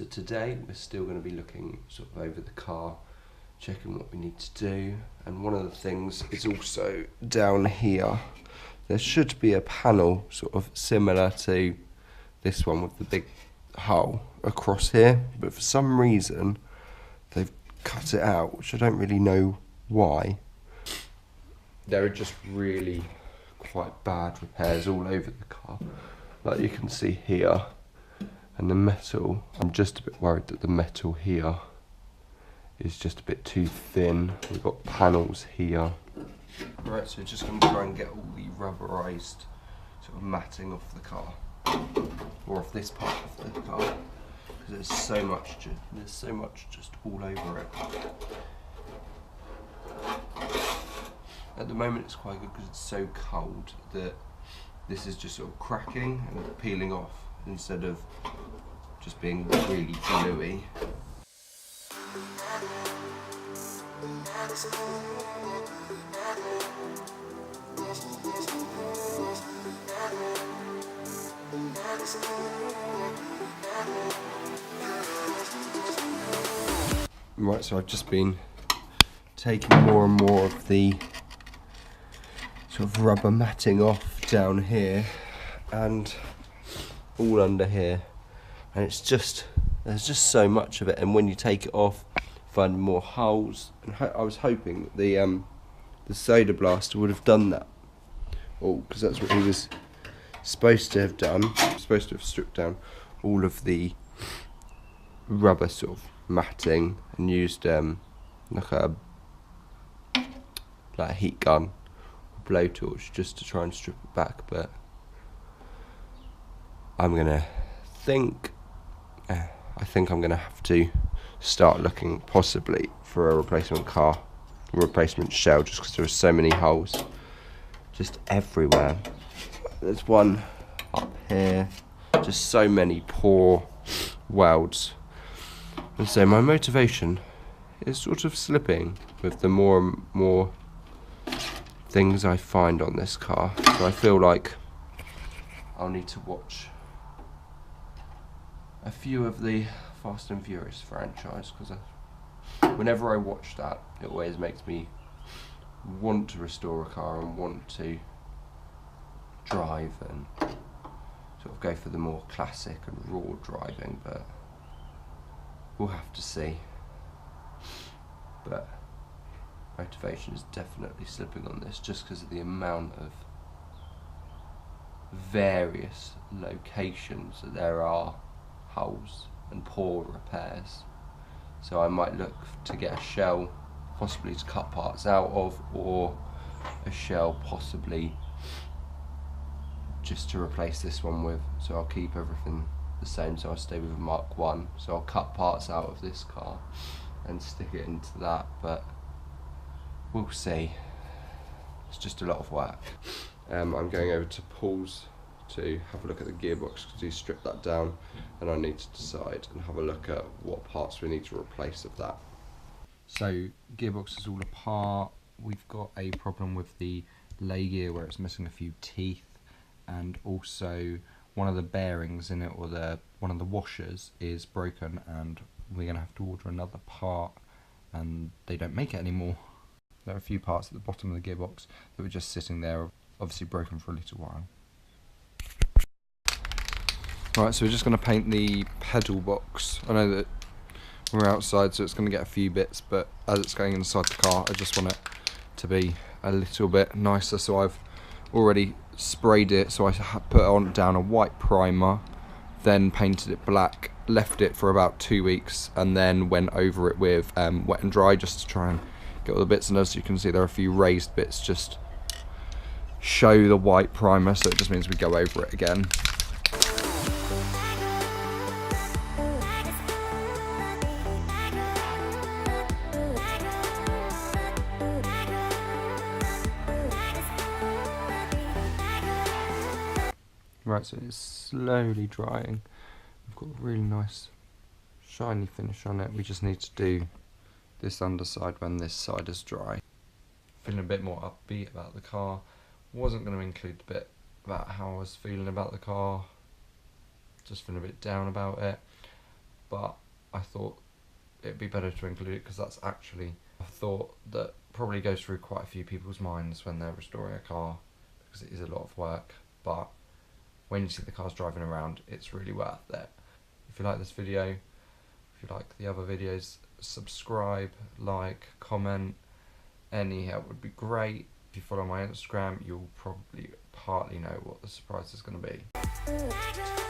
today we're still going to be looking sort of over the car, checking what we need to do, and one of the things is also down here. There should be a panel sort of similar to this one with the big hole across here, but for some reason they've cut it out, which I don't really know why. There are just really quite bad repairs all over the car, like you can see here. And the metal, I'm just a bit worried that the metal here is just a bit too thin. We've got panels here. Right, so we're just going to try and get all the rubberized sort of matting off the car, or off this part of the car, because there's so much just all over it. At the moment it's quite good because it's so cold that this is just sort of cracking and peeling off instead of just being really gluey. Right, so I've just been taking more and more of the sort of rubber matting off down here and all under here, and it's just, there's just so much of it, and when you take it off, find more holes. And I was hoping that the soda blaster would have done that, because that's what he was supposed to have done. He was supposed to have stripped down all of the rubber sort of matting and used like a heat gun or blowtorch just to try and strip it back, but I think I'm gonna have to start looking possibly for a replacement shell, just because there are so many holes just everywhere. There's one up here, just so many poor welds, and so my motivation is sort of slipping with the more and more things I find on this car. So I feel like I'll need to watch a few of the Fast and Furious franchise, because whenever I watch that, it always makes me want to restore a car and want to drive and sort of go for the more classic and raw driving, but we'll have to see. But motivation is definitely slipping on this, just because of the amount of various locations that there are holes and poor repairs. So I might look to get a shell possibly to cut parts out of, or a shell possibly just to replace this one with. So I'll keep everything the same, so I'll stay with a Mark 1. So I'll cut parts out of this car and stick it into that, but we'll see. It's just a lot of work. I'm going over to Paul's to have a look at the gearbox, because he stripped that down, and I need to decide and have a look at what parts we need to replace of that. So gearbox is all apart. We've got a problem with the lay gear where it's missing a few teeth, and also one of the bearings in it, or one of the washers, is broken, and we're going to have to order another part, and they don't make it anymore. There are a few parts at the bottom of the gearbox that were just sitting there, obviously broken for a little while. Right, so we're just going to paint the pedal box. I know that we're outside, so it's going to get a few bits, but as it's going inside the car, I just want it to be a little bit nicer. So I've already sprayed it, so I put down a white primer, then painted it black, left it for about 2 weeks, and then went over it with wet and dry, just to try and get all the bits. And as you can see, there are a few raised bits, just show the white primer, so it just means we go over it again. Right, so it's slowly drying. We've got a really nice shiny finish on it. We just need to do this underside when this side is dry. Feeling a bit more upbeat about the car. Wasn't going to include the bit about how I was feeling about the car. Just feeling a bit down about it. but I thought it'd be better to include it because that's actually a thought that probably goes through quite a few people's minds when they're restoring a car, because it is a lot of work, but when you see the cars driving around, it's really worth it. If you like this video, if you like the other videos, subscribe, like, comment, any help would be great. If you follow my Instagram, you'll probably partly know what the surprise is going to be.